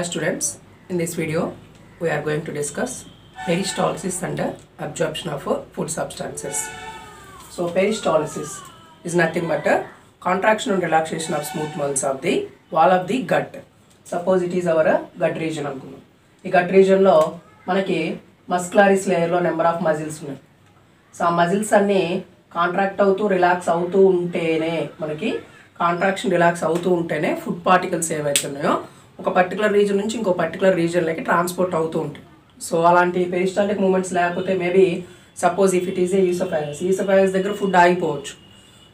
students, in this video we are going to discuss peristalsis and absorption of food substances. So peristalsis is nothing but a contraction and relaxation of smooth muscles of the wall of the gut. Suppose it is our gut region. ఈ gut region లో మనకి మస్కులరిస్ layer లో number of muscles ఉన్నాయి. So ఆ muscles అన్ని contract అవుతూ relax అవుతూ ఉంటేనే మనకి కాంట్రాక్షన్ రిలాక్స్ అవుతూ ఉంటేనే ఫుడ్ పార్టికల్స్ ఏవైతే ఉన్నాయో ఒక పర్టికులర్ రీజన్ నుంచి ఇంకో పర్టికులర్ రీజన్లోకి ట్రాన్స్పోర్ట్ అవుతూ ఉంటాయి. సో అలాంటి పెరిస్టాల్టిక్ మూమెంట్స్ లేకపోతే maybe suppose if it is a oesophagus దగ్గర ఫుడ్ ఆగిపోవచ్చు.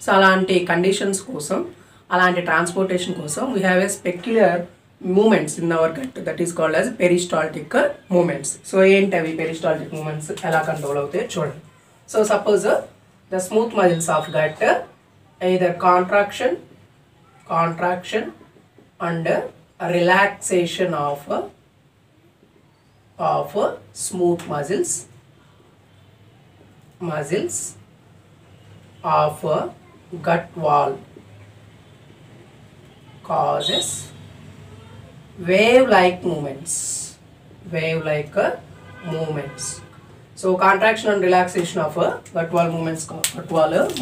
సో అలాంటి కండిషన్స్ కోసం అలాంటి ట్రాన్స్పోర్టేషన్ కోసం we have a specular movements in our gut that is called as peristaltic movements. So ఏంటి అవి పెరిస్టాల్టిక్ మూమెంట్స్ ఎలా కంట్రోల్ అవుతాయో చూడండి. So suppose the smooth muscles of gut either contraction and relaxation of smooth muscles of gut wall causes wave-like movements. So contraction and relaxation of gut wall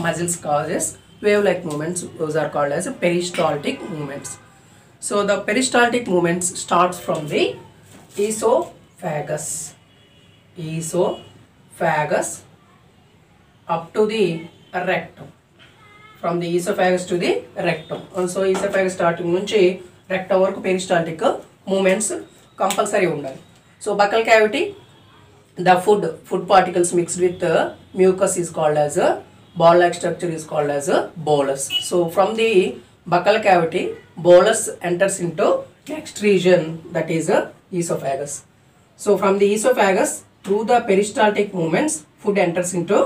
muscles causes wave-like movements. Those are called as peristaltic movements. So the peristaltic movements starts from the esophagus up to the rectum. From the esophagus to the rectum. Also esophagus starting nunchi rectum varaku peristaltic movements compulsory undali. So buccal cavity, the food particles mixed with mucus is called as a ball-like structure is called as a bolus. So from the buccal cavity, bolus enters into next region, that is a esophagus. So from the esophagus, through the peristaltic movements, food enters into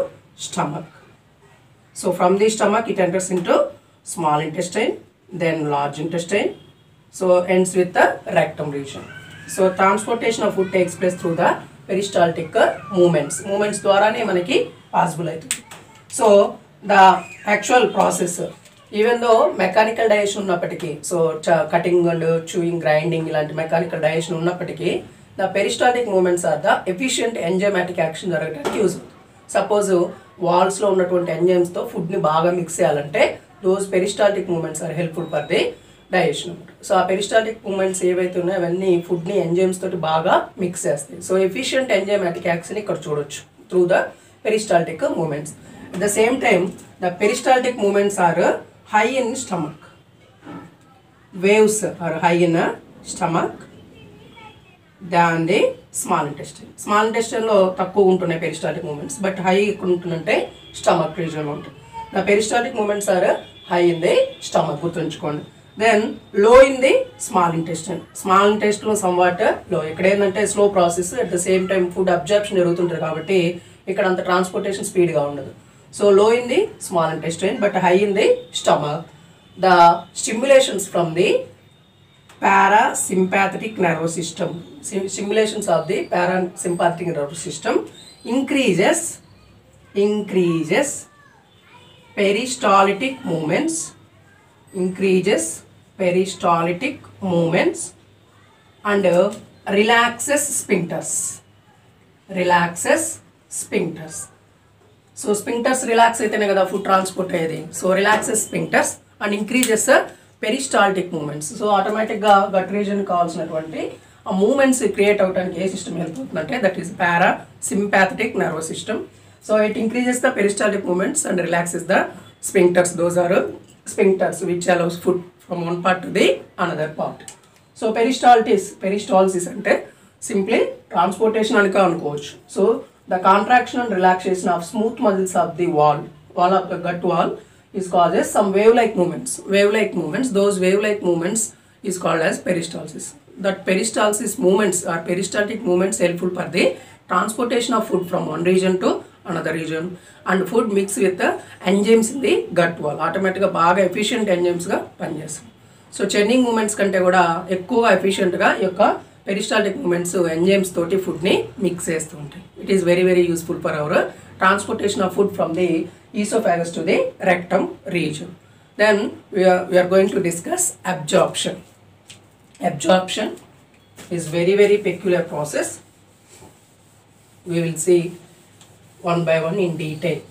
stomach. So from the stomach, it enters into small intestine, then large intestine. So ends with the rectum region. So transportation of food takes place through the peristaltic movements. Movements dwarane manaki possible aitundi. So the actual process, even though mechanical digestion unnapatiki, so cutting and chewing, grinding ilanti mechanical digestion unnapatiki, the peristaltic movements are the efficient enzymatic action jaragatiki use. Suppose walls lo unnatuvanti enzymes tho food ni baga mix cheyalante those peristaltic movements are helpful for the digestion. So ఆ peristaltic movements ఏవైతే ఉన్నాయో అవన్నీ food ని enzymes తోటి బాగా mix చేస్తాయి. So efficient enzymatic action ఇక్కడ చూడొచ్చు through the peristaltic movements. At the same time, the peristaltic movements are high in stomach. Waves are high in stomach than the small intestine. Small intestine lo takkuva untunayi peristaltic movements, but high untunante stomach region lo untayi. The peristaltic movements are high in the stomach, gurtunchukondi. Then low in the small intestine. Small intestine lo somewhat low. Ikkada endante slow process, at the same time food absorption jarugutuntadi kabatti ikkada anta transportation speed ga undadu. So low in the small intestine but high in the stomach. The stimulations from the parasympathetic nervous system, stimulations of the parasympathetic nervous system increases peristaltic movements, and relaxes sphincters. So sphincters relax aitene kada food transport ayedi. So relaxes sphincters and increases peristaltic movements. So automatic ga gut region కావాల్సినటువంటి ఆ moments create అవడానికి ఏ system help అవుతుందంటే that is parasympathetic nervous system. So it increases the peristaltic movements and relaxes the sphincters. Those are sphincters which allows food from one part to the another part. So peristalsis అంటే simply transportation అని అనుకోవచ్చు. So the contraction and relaxation of smooth muscles of the wall of the gut wall is causes some wave-like movements. Those wave-like movements is called as peristalsis. That peristalsis movements or peristaltic movements helpful for the transportation of food from one region to another region, and food mix with the enzymes in the gut wall. Automatic ga baga efficient enzymes ga panichestundi. So churning movements kante kuda ekkuva efficient ga yokka peristaltic movements enzymes toti food ni mix chestu untayi. It is very useful for our transportation of food from the esophagus to the rectum region. Then we are going to discuss absorption. is very peculiar process. We will see one by one in detail.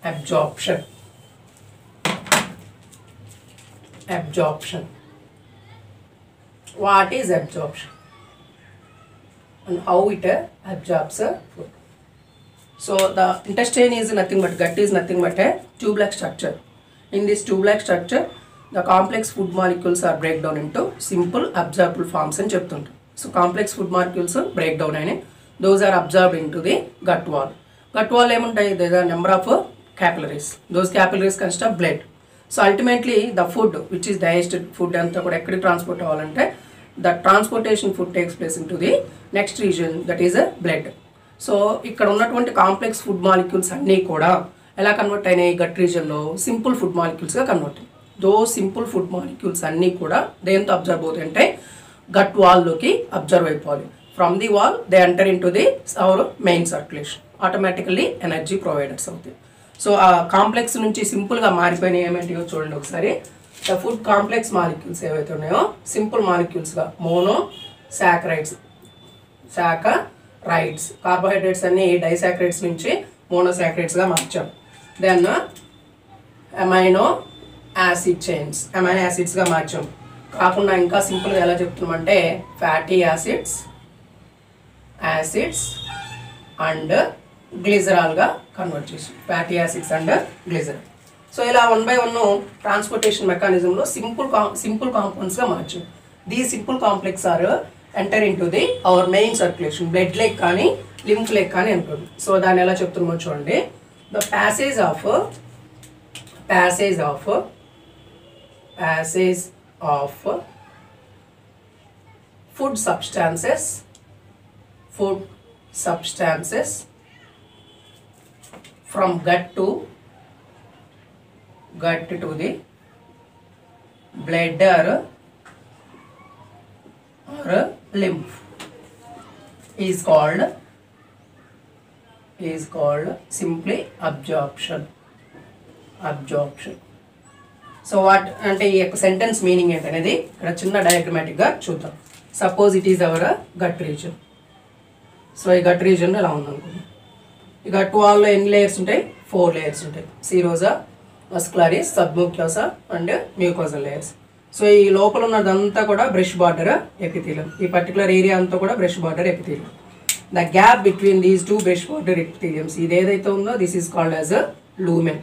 Absorption. Absorption. What is absorption and how it absorbs food? So the intestine is nothing but, gut is nothing but a tube-like structure. In this tube-like structure, the complex food molecules are break down into simple absorbable forms and చెప్తుంటారు. So complex food molecules break down and those are absorbed into the gut wall. Gut wall ఏముంటాయి? There is a number of capillaries. Those capillaries consist of blood. So ultimately the food which is digested food అంతా కూడా ఎక్కడికి transport అవ్వాలంటే the transportation food takes place into the next region, that is a blood. So ఇక్కడ ఉన్నటువంటి complex food molecules అన్నీ కూడా ఎలా convert అయినాయి? గట్ రీజన్లో సింపుల్ ఫుడ్ మాలిక్యూల్స్గా కన్వర్ట్ అయ్యాయి. దో సింపుల్ ఫుడ్ మాలిక్యూల్స్ అన్నీ కూడా దేంతో అబ్జర్వ్ అవుతాయి అంటే గట్ వాల్లోకి అబ్జర్వ్ అయిపోవాలి. From the wall they enter into the our main circulation. Automatically energy providers అవుతాయి. సో ఆ కాంప్లెక్స్ నుంచి సింపుల్గా మారిపోయినాయి ఏమేంటియో చూడండి ఒకసారి. ద ఫుడ్ కాంప్లెక్స్ మాలిక్యూల్స్ ఏవైతే ఉన్నాయో సింపుల్ మాలిక్యూల్స్గా మోనో సాకరైడ్స్, సాకరైడ్స్ కార్బోహైడ్రేట్స్ అన్ని డైసాకరైడ్స్ నుంచి మోనోసాకరైడ్స్గా మార్చాం. Then amino acid chains, amino యాసిడ్స్గా మార్చాం. కాకుండా ఇంకా సింపుల్గా ఎలా చెప్తున్నామంటే ఫ్యాటీ యాసిడ్స్, యాసిడ్స్ అండ్ గ్లిజరాల్గా కన్వర్ట్ చేసాం. Fatty acids and glycerol. So ఇలా వన్ బై వన్ ట్రాన్స్పోర్టేషన్ మెకానిజంలో సింపుల్ కాంపౌండ్స్గా మార్చాం. The simple complex are enter into the our main circulation, blood leg కానీ లింఫ్ లెగ్ కానీ ఉంటుంది. సో దాన్ని ఎలా చెప్తున్నామో చూడండి. The passage of food substances from gut to the bladder or lymph is called simply absorption. So what అంటే ఈ యొక్క sentence meaning ఏంటనేది ఇక్కడ చిన్న డయాగ్రమాటిక్గా చూద్దాం. Suppose it is our gut region. So ఈ గట్ రీజన్ ఎలా ఉందనుకుందాం. ఈ గట్ వాల్లో ఎన్ని లేయర్స్ ఉంటాయి? 4 లేయర్స్ ఉంటాయి. Serosa, muscularis, submucosa and mucosal layers. So ఈ లోపల ఉన్నదంతా కూడా బ్రష్ బార్డర్ ఎపిథీలియం. ఈ పర్టికులర్ ఏరియా అంతా కూడా brush border epithelium. The gap between these 2 brush border epitheliums ఇది ఏదైతే ఉందో this is called as lumen.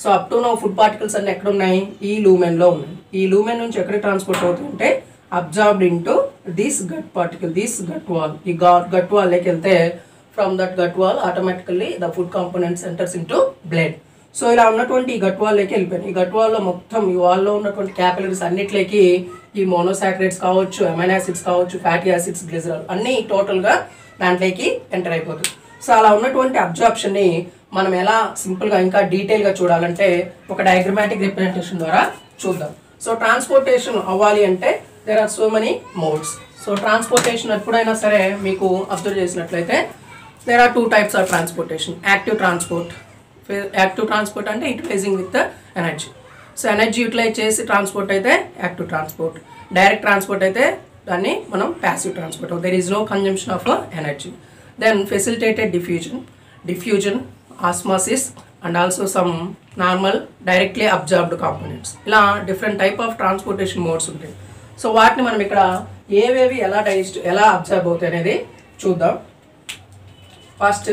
So up to no food particles అన్ని ఎక్కడ ఉన్నాయి? ఈ లూమెన్లో ఉన్నాయి. ఈ లూమెన్ నుంచి ఎక్కడ ట్రాన్స్పోర్ట్ అవుతుంటే absorbed into this gut particle, this gut wall. ఈ గట్ వాల్లోకి వెళ్తే from that gut wall automatically the food components enters into blood. So ఇలా ఉన్నటువంటి ఈ గట్ వాల్లోకి వెళ్ళిపోయినాయి. ఈ గట్ వాల్లో మొత్తం ఈ వాల్లో ఉన్నటువంటి క్యాపిలరీస్ అన్నిట్లోకి ఈ మోనోసాకరైడ్స్ కావచ్చు, అమైనో యాసిడ్స్ కావచ్చు, ఫ్యాటీ యాసిడ్స్, గ్లిజరాల్ అన్నీ టోటల్గా దాంట్లోకి ఎంటర్ అయిపోతుంది. సో అలా ఉన్నటువంటి అబ్జార్ప్షన్ని మనం ఎలా సింపుల్గా ఇంకా డీటెయిల్గా చూడాలంటే ఒక డయాగ్రమాటిక్ రిప్రజెంటేషన్ ద్వారా చూద్దాం. సో ట్రాన్స్పోర్టేషన్ అవ్వాలి అంటే there are so many modes. So transportation ఎప్పుడైనా సరే మీకు అబ్జర్వ్ చేసినట్లయితే there are 2 types of transportation. Active transport అంటే utilizing with energy. So energy utilize చేసి ట్రాన్స్పోర్ట్ అయితే యాక్టివ్ ట్రాన్స్పోర్ట్. డైరెక్ట్ ట్రాన్స్పోర్ట్ అయితే దాన్ని మనం passive transport. There is no consumption of energy. Then facilitated diffusion, osmosis and also some normal directly absorbed components. ఇలా different type of transportation modes ఉంటాయి. So వాటిని మనం ఇక్కడ ఏవేవి ఎలా అబ్జర్బ్ అవుతాయి అనేది చూద్దాం. First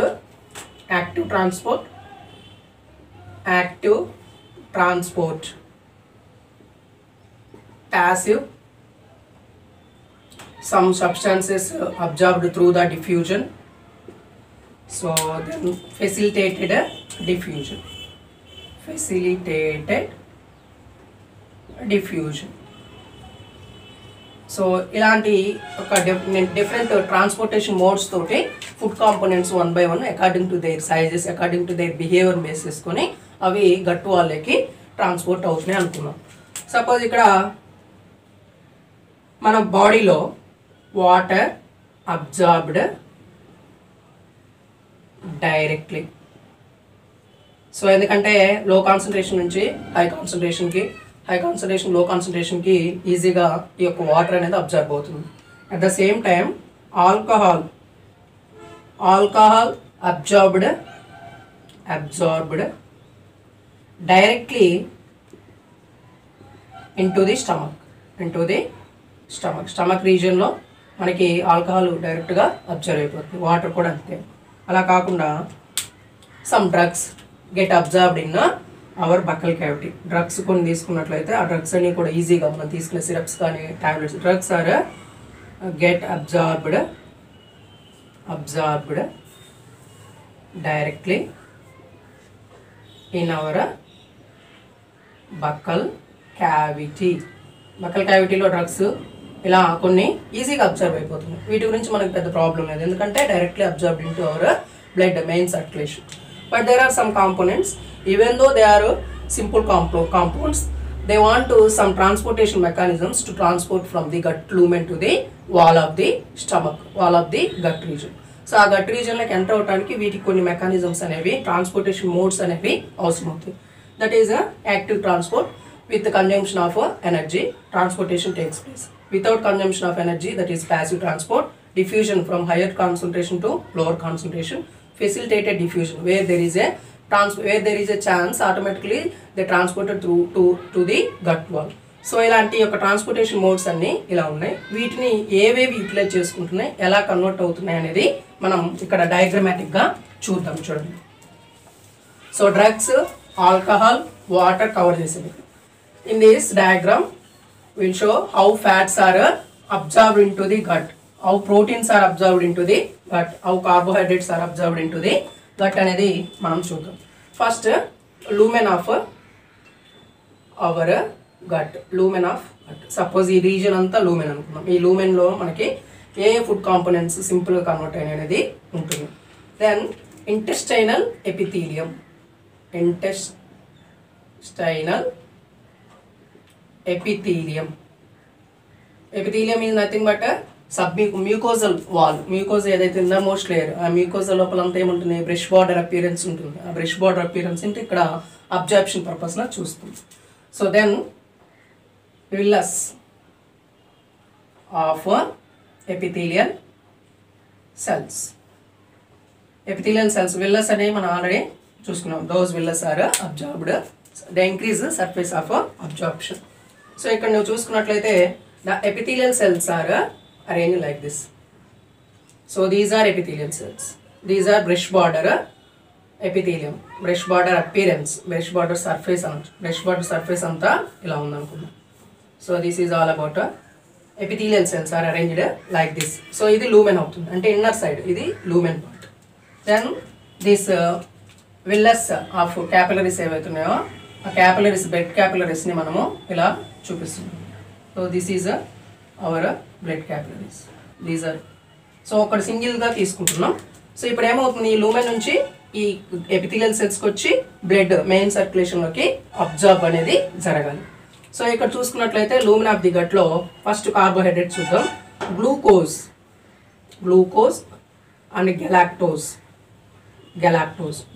active transport, passive, some substances absorbed through the diffusion. So then facilitated diffusion. So ఇలాంటి ఒక డిఫరెంట్ ట్రాన్స్పోర్టేషన్ మోడ్స్ తోటి food components 1 by 1 according to their sizes, according to their behaviour base చేసుకొని అవి గట్టు వాళ్ళకి ట్రాన్స్పోర్ట్ అవుతున్నాయి అనుకున్నాం. Suppose ఇక్కడ మన బాడీలో వాటర్ అబ్జార్బ్డ్ డైరెక్ట్లీ. సో ఎందుకంటే లో కాన్సన్ట్రేషన్ నుంచి హై కాన్సన్ట్రేషన్కి హై కాన్సన్ట్రేషన్ లో కాన్సన్ట్రేషన్కి ఈజీగా ఈ యొక్క వాటర్ అనేది అబ్జర్వ్ అవుతుంది. At the same time alcohol absorbed directly into the stomach రీజియన్లో మనకి ఆల్కహాల్ డైరెక్ట్గా అబ్జర్వ్ అయిపోతుంది. వాటర్ కూడా అంతే. అలా కాకుండా some drugs get observed in our buckle cavity. Drugs కొన్ని తీసుకున్నట్లయితే ఆ డ్రగ్స్ అన్ని కూడా ఈజీగా మనం తీసుకునే సిరప్స్ కానీ tablets drugs are get absorbed directly in our buccal క్యావిటీలో డ్రగ్స్ ఇలా కొన్ని ఈజీగా అబ్జర్వ్ అయిపోతుంది. వీటి గురించి మనకు పెద్ద ప్రాబ్లం లేదు, ఎందుకంటే directly observed into our blood main circulation. But there are some components, even though they are simple compounds, they want to some transportation mechanisms to transport from the gut lumen to the wall of the stomach, wall of the gut region. So ఆ gut రీజన్లోకి enter అవడానికి వీటికి కొన్ని mechanisms అనేవి, transportation modes అనేవి అవసరం అవుతాయి. That is active transport. With the consumption of energy, transportation takes place. Without consumption of energy, that is passive transport. Diffusion from higher concentration to lower concentration. Facilitated diffusion, where there is a chance, automatically they transported through to the gut wall. So ఇలాంటి యొక్క transportation modes అన్నీ ఇలా ఉన్నాయి. వీటిని ఏవేవి utilise చేసుకుంటున్నాయి, ఎలా convert అవుతున్నాయి అనేది మనం ఇక్కడ డయాగ్రమాటిక్గా చూద్దాం. చూడండి. So drugs, alcohol, water cover చేసేది. In this diagram, we will show how fats are absorbed into the gut, how proteins are absorbed into the gut, how carbohydrates are absorbed into the gut అనేది మనం చూద్దాం. First lumen of our gut, lumen of gut. Suppose ఈ region అంతా lumen అనుకున్నాం. ఈ లూమెన్లో మనకి ఏ ఫుడ్ కాంపోనెంట్స్ సింపుల్గా కన్వర్ట్ అయిన అనేది ఉంటుంది. Then intestinal epithelium is nothing but a mucosal wall. Mucosa ఏదైతే innermost layer, ఆ mucosa లోపల అంతా ఏముంటుంది, బ్రష్ బార్డర్ అపియరెన్స్ ఉంటుంది. ఆ బ్రష్ బార్డర్ అపియరెన్స్ అంటే ఇక్కడ అబ్జార్ప్షన్ పర్పస్లో చూస్తుంది. So then villus of epithelial cells. Villus అనేవి మనం ఆల్రెడీ చూసుకున్నాం. Those villus are absorbed, they increase surface of absorption. So ఇక్కడ నువ్వు చూసుకున్నట్లయితే the epithelial cells are arranged like this. So these are epithelial cells. These are brush border epithelium, brush border appearance, brush border surface anta ila undanukunnam. So this is all about epithelial cells are arranged like this. So idi lumen avutundi, ante inner side idi lumen part. Then this villus of capillaries ఏవైతున్నాయో ఆ capillaries, blood capillaries ని మనము ఇలా చూపిస్తున్నాం. So this is our blood capillaries. These are, so ఒకటి సింగిల్గా తీసుకుంటున్నాం. So ఇప్పుడు ఏమవుతుంది, ఈ లూమెన్ నుంచి ఈ ఎపిథీలియల్ సెల్స్కి వచ్చి బ్లడ్ మెయిన్ సర్క్యులేషన్లోకి అబ్జార్బ్ అనేది జరగాలి. సో ఇక్కడ చూసుకున్నట్లయితే లూమెన్ ఆఫ్ ది గట్లో ఫస్ట్ కార్బోహైడ్రేట్ చూద్దాం. Glucose and galactose.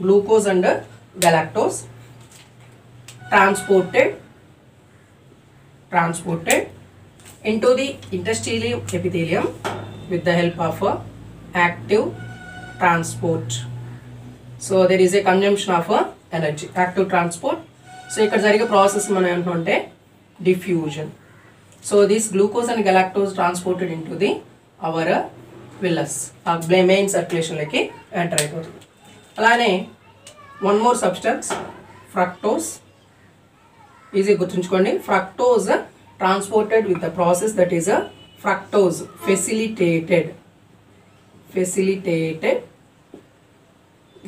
Glucose and galactose transported into the intestinal epithelium with the help of active transport. So there is a consumption of energy, active transport. So ikkada jarige process manam entante diffusion. So this glucose and galactose transported into the our villus, main circulation like enter అయిపోతుంది. అలానే one more substance, fructose. Easy గుర్తుంచుకోండి. Fructose transported with the process that is fructose facilitated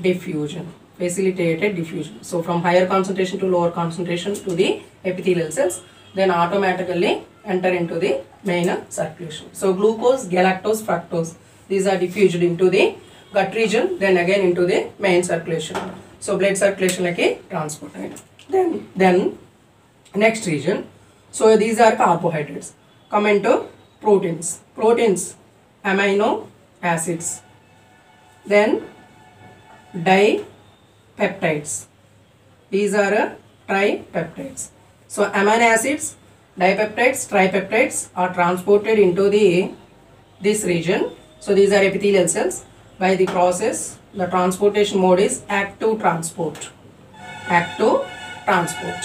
diffusion. So from higher concentration to lower concentration to the epithelial cells, then automatically enter into the main circulation. So glucose, galactose, fructose, these are diffused into the gut region, then again into the main circulation. So blood circulation like a transport. Then next region. So these are carbohydrates. Come into proteins. Amino acids. Then dipeptides. These are tripeptides. So amino acids, dipeptides, tripeptides are transported into this region. So these are epithelial cells. By the process, the transportation mode is active transport. Active transport.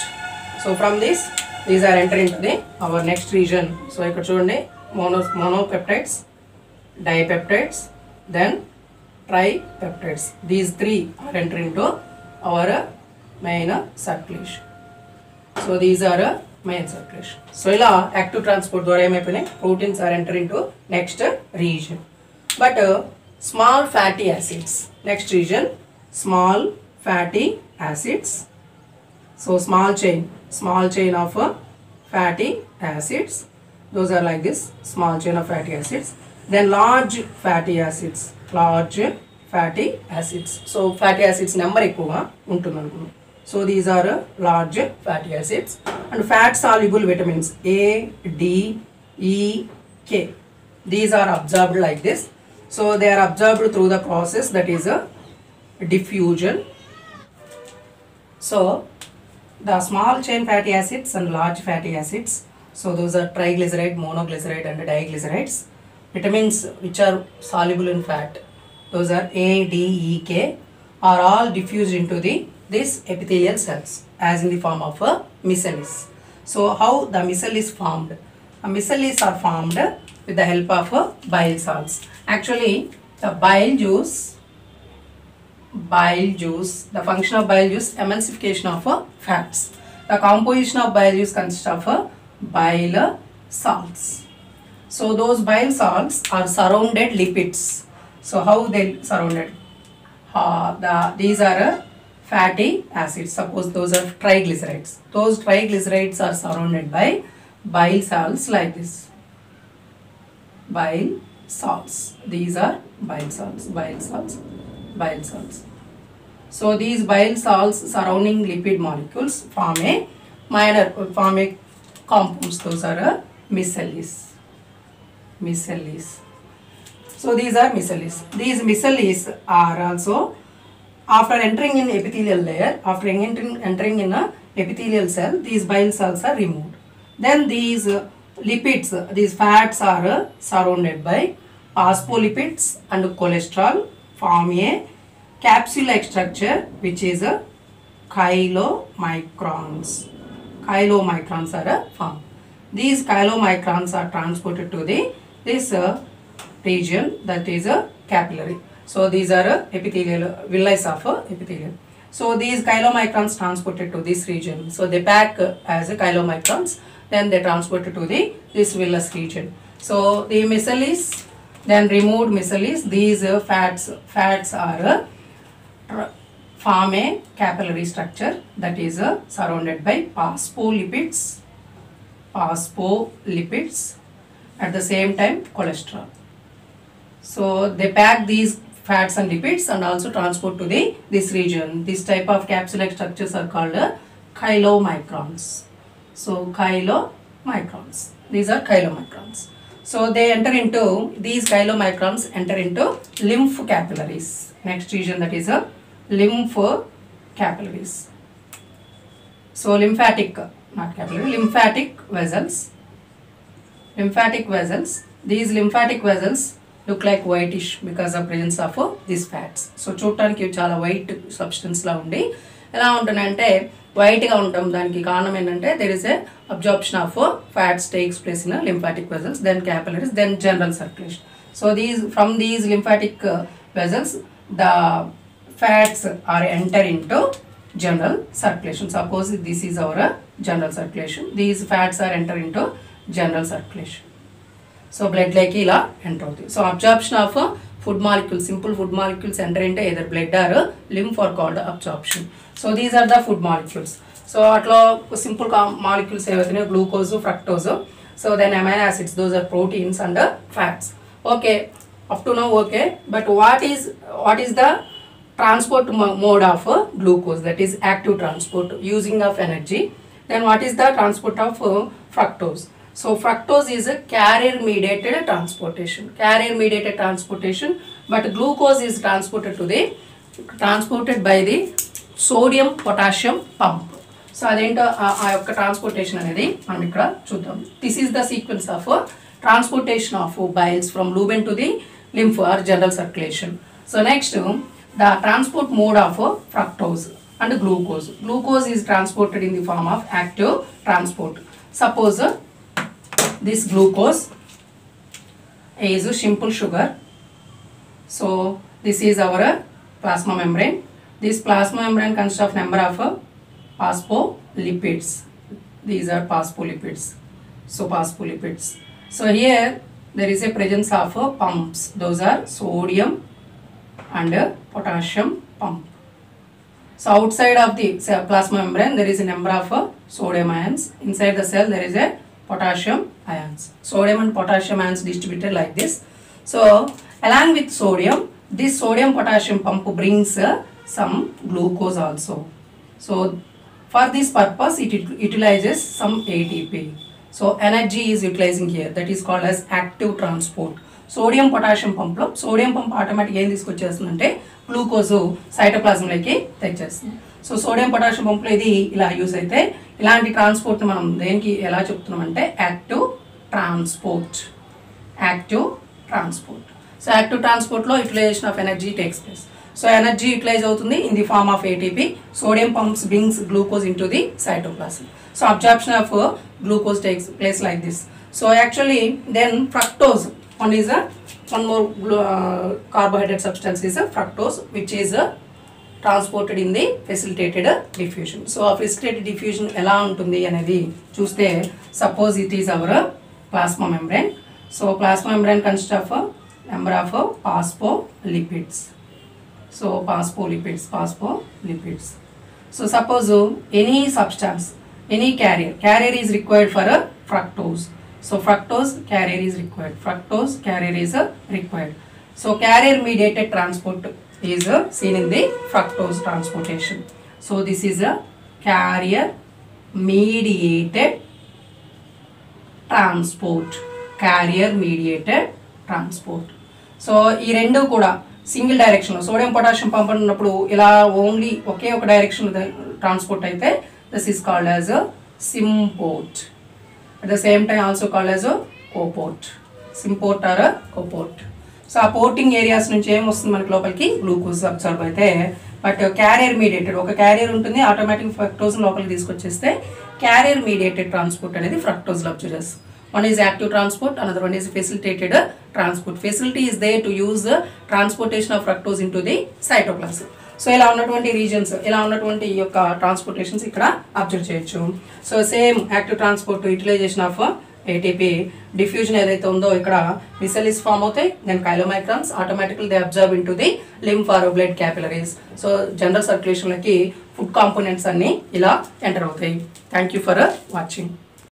So from this, these are entering into our next region. So I could show monopeptides, dipeptides, then tripeptides. These three are entering into our main circulation. So these are main circulation. So ila active transport dwara emayipoyinayi proteins are entering into next region. But small fatty acids, next region, small fatty acids. So small chain of fatty acids, those are like this, small chain of fatty acids. Then large fatty acids. So fatty acids number ఎక్కువగా ఉంటుంది. So these are large fatty acids. And fat soluble vitamins A, D, E, K. These are absorbed like this. So they are absorbed through the process that is a diffusion. So the small chain fatty acids and large fatty acids, so those are triglyceride, monoglyceride and diglycerides. Vitamins which are soluble in fat, those are A, D, E, K, are all diffused into this epithelial cells as in the form of a micelles. So how the micelle is formed? Micelles are formed with the help of bile salts. Actually, the bile juice, the function of bile juice, emulsification of fats. The composition of bile juice consists of bile salts. So those bile salts are surrounded lipids. So how they surrounded? These are fatty acids. Suppose those are triglycerides. Those triglycerides are surrounded by bile salts like this. Bile salts. These are bile salts. So these bile salts surrounding lipid molecules form a compounds. Those are micelles. So these are micelles. These micelles are also, after entering in epithelial layer, after entering in a epithelial cell, these bile cells are removed. Then these lipids, these fats are surrounded by phospholipids and cholesterol, form a capsule-like structure which is a chylomicrons. Chylomicrons are formed. These chylomicrons are transported to this region that is a capillary. So these are epithelial villi of epithelium. So these chylomicrons transported to this region. So they pack as a chylomicrons, then they transported to this villus region. So the micelles, then removed micelles, these fats are form a capillary structure that is surrounded by phospholipids, at the same time cholesterol. So they pack these fats and lipids and also transport to this region. This type of capsule-like structures are called chylomicrons. So chylomicrons. These are chylomicrons. So they enter into, these chylomicrons enter into lymph capillaries. Next region, that is a lymph capillaries. So lymphatic, not capillary, lymphatic vessels. These lymphatic vessels look like whitish because of presence of these fats. So చూడటానికి చాలా white substance లా ఉండి ఎలా ఉంటుందంటే white గా ఉంటాం. దానికి కారణం ఏంటంటే there is a absorption of fats takes place in lymphatic vessels, then capillaries, then general circulation. So from these lymphatic vessels, the fats are enter into general circulation. Suppose this is our general circulation. These fats are enter into general circulation. So blood like ila enter అవుతుంది. So absorption of food molecules, simple food molecules enter into either blood or lymph are called absorption. So these are the food molecules. So atlo simple molecules ఏవైతే glucose, fructose, so then amino acids, those are proteins and fats. Okay, up to now okay, but what is the transport mode of glucose? That is active transport, using of energy. Then what is the transport of fructose? So fructose is a carrier mediated transportation. But glucose is transported by the sodium potassium pump. So అదేంటో ఆ యొక్క transportation అనేది మనం ఇక్కడ చూద్దాం. This is the sequence of transportation of biles from lumen to the lymph or general circulation. So next, the transport mode of fructose and glucose. Glucose is transported in the form of active transport. Suppose this glucose is simple sugar. So this is our plasma membrane. This plasma membrane consists of number of phospholipids. These are phospholipids. So phospholipids. So here there is a presence of pumps. Those are sodium and potassium pump. So outside of the plasma membrane there is a number of sodium ions. Inside the cell there is a potassium ions. Sodium and potassium ions distributed like this. So along with sodium, this sodium potassium pump brings some glucose also. So for this purpose it utilizes some ATP. So energy is utilizing here, that is called as active transport. Sodium potassium pump lo sodium pump automatic em తీసుకొచ్చేస్తుందంటే glucose cytoplasm లోకి తెచ్చేస్తుంది. So sodium potassium pump లో ఇది ఇలా use అయితే ఇలాంటి transport మనం దేనికి ఎలా చెప్తున్నాం అంటే active transport. Active transport. So active transport లో utilization of energy takes place. So energy utilize అవుతుంది in the form of ATP. Sodium pumps brings glucose into the cytoplasm. So absorption of glucose takes place like this. So actually then fructose, one more carbohydrate substance is fructose, which is transported in the facilitated diffusion. So a facilitated diffusion ఎలా ఉంటుంది అనేది చూస్తే suppose it is our plasma membrane. So plasma membrane consists of a number of phospholipids. So phospholipids. So suppose any substance, any carrier is required for a fructose. So fructose carrier is required. So carrier mediated transport is seen in the fructose transportation. So this is a carrier mediated transport. So ఈ రెండు కూడా single direction sodium potassium pump ఉన్నప్పుడు ఇలా only ఒకే ఒక direction transport అయితే this is called as symport. At the same time also called as coport. Symport or coport. So ఆ porting areas నుంచి ఏం వస్తుంది మనకి లోపలికి గ్లూకోజ్ అబ్జర్వ్ అయితే. బట్ క్యారియర్ మీడియేటెడ్ ఒక క్యారియర్ ఉంటుంది ఆటోమేటిక్ ఫ్రక్టోజ్ లోపలికి తీసుకొచ్చేస్తే క్యారియర్ మీడియేటెడ్ ట్రాన్స్పోర్ట్ అనేది ఫ్రక్టోజ్ అబ్జర్వ్ చేస్తుంది. One is active transport, another one is facilitated transport. Facility is there to use the transportation of fructose into the cytoplasm. So ఇలా ఉన్నటువంటి reasons ఇలా ఉన్నటువంటి ఈ యొక్క ట్రాన్స్పోర్టేషన్స్ ఇక్కడ అబ్జర్వ్ చేయొచ్చు. So same active transport utilization of ATP diffusion ఏదైతే ఉందో ఇక్కడ మిసెలిస్ ఫామ్ అవుతాయి. Then chylomicrons automatically they absorb into the lymph or blood capillaries. So general సర్క్యులేషన్లకి ఫుడ్ కాంపోనెంట్స్ అన్ని ఇలా ఎంటర్ అవుతాయి. Thank you for watching.